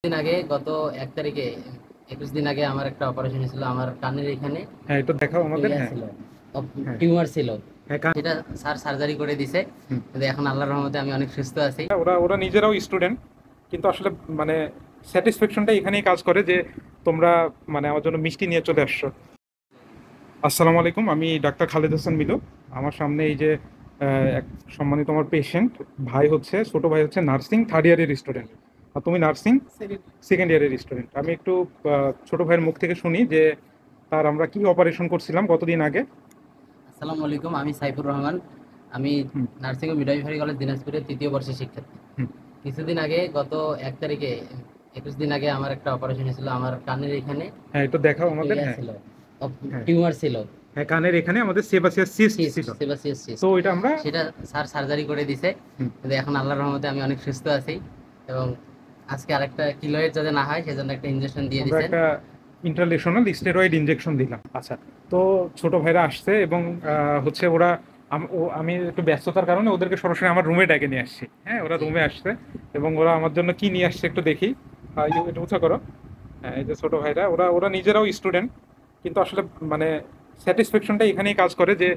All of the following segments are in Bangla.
দিন আগে গত ১ তারিখে ২১ দিন আগে আমার একটা অপারেশন হয়েছিল আমার কানের এখানে। হ্যাঁ, এটা দেখাও আমাদের। হ্যাঁ, ছিল, হ্যাঁ, টিউমার ছিল। হ্যাঁ, সেটা স্যার সার্জারি করে দিছে। হুম। কিন্তু এখন আল্লাহর রহমতে আমি অনেক সুস্থ আছি। ওরা ওরা নিজেরাও স্টুডেন্ট, কিন্তু আসলে মানে স্যাটিসফ্যাকশনটা এখানেই কাজ করে যে তোমরা মানে আমার জন্য মিষ্টি নিয়ে চলে আসছো। আসসালামু আলাইকুম, আমি ডাক্তার খালেদ হাসান মিলু। আমার সামনে এই যে এক সম্মানিত আমার পেশেন্ট ভাই হচ্ছে, ছোট ভাই হচ্ছে নার্সিং থার্ড ইয়ারের স্টুডেন্ট, আর তুমি নার্সিং সেকেন্ড ইয়ারের স্টুডেন্ট। আমি একটু ছোট ভাইয়ের মুখ থেকে শুনি যে তার আমরা কি অপারেশন করছিলাম গতদিন আগে। আসসালামু আলাইকুম, আমি সাইফুর রহমান। আমি হুম, নার্সিং ও মিডওয়াইফারি কলেজ দিনাজপুরের ৩য় বর্ষের শিক্ষার্থী। হুম। কিছুদিন আগে গত ১ তারিখে ২১ দিন আগে আমার একটা অপারেশন হয়েছিল আমার কানের এখানে। হ্যাঁ, এটা দেখাও আমাদের। হ্যাঁ, ছিল, হ্যাঁ, টিউমার ছিল। হ্যাঁ, কানের এখানে আমাদের সেবাসিয়াস সিস্ট ছিল। সেবাসিয়াস তো সিস্ট। এটা আমরা সেটা স্যার সার্জারি করে দিছে। হুম, কিন্তু এখন আল্লাহর রহমতে আমি অনেক সুস্থ আছি এবং আজকে আরেকটা কিলোয়েড যাতে না হয় সেজন্য একটা ইনজেকশন দিয়ে আমরা দিছেন। একটা ইন্টারন্যাশনাল স্টেরয়েড ইনজেকশন দিলাম। আচ্ছা, তো ছোট ভাইরা আসছে এবং হচ্ছে ওরা আমি একটু ব্যস্ততার কারণে ওদেরকে সরাসরি আমার রুমে ডেকে নিয়ে আসছি। হ্যাঁ, ওরা জি। রুমে আসছে এবং ওরা আমার জন্য কি নিয়ে আসছে একটু দেখি। একটু উঁচা করো। হ্যাঁ, এই যে ছোট ভাইরা, ওরা ওরা নিজেরাও স্টুডেন্ট, কিন্তু আসলে মানে স্যাটিসফ্যাকশনটা এখানেই কাজ করে যে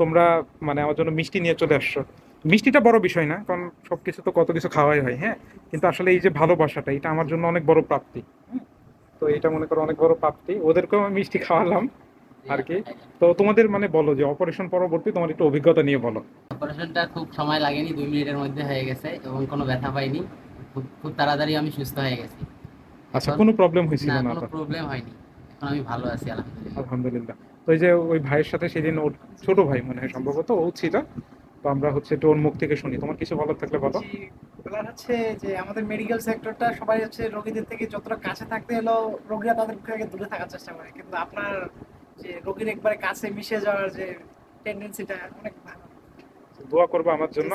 তোমরা মানে আমার জন্য মিষ্টি নিয়ে চলে আসছো। মিষ্টিটা বড় বিষয় না, কারণ সবকিছু তো কত কিছু খাওয়াই হয়। হ্যাঁ, কিন্তু আসলে এই যে ভালোবাসাটা, এটা আমার জন্য অনেক বড় প্রাপ্তি। হ্যাঁ, তো এটা মনে করো অনেক বড় প্রাপ্তি, ওদেরকেও আমি মিষ্টি খাওয়ালাম আর কি। তো তোমাদের মানে বলো যে অপারেশন পরবর্তী তোমার একটু অভিজ্ঞতা নিয়ে বলো। অপারেশনটা খুব সময় লাগেনি, ২ মিনিটের মধ্যে হয়ে গেছে এবং কোনো ব্যথা পাইনি। খুব খুব তাড়াতাড়ি আমি সুস্থ হয়ে গেছি। আচ্ছা, এখন কোনো প্রবলেম হয়েছিল না, না কোনো তো? প্রবলেম হয়নি। এখন আমি ভালো আছি আলহামদুলিল্লাহ। আলহামদুলিল্লাহ। তো এই যে ওই ভাইয়ের সাথে সেদিন ওর ছোট ভাই মনে হয় সম্ভবত ও ছিল, তো আমরা হচ্ছে একটু ওর মুখ থেকে শুনি। তোমার কিছু বলার থাকলে বলো। জি, বলার হচ্ছে যে আমাদের মেডিকেল সেক্টরটা সবাই হচ্ছে রোগীদের থেকে যতটা কাছে থাকতে হলেও রোগীরা তাদের থেকে দূরে থাকার চেষ্টা করে, কিন্তু আপনার যে রোগীর একবারে কাছে মিশে যাওয়ার যে টেন্ডেন্সিটা অনেক ভালো। দোয়া করবো আমার জন্য।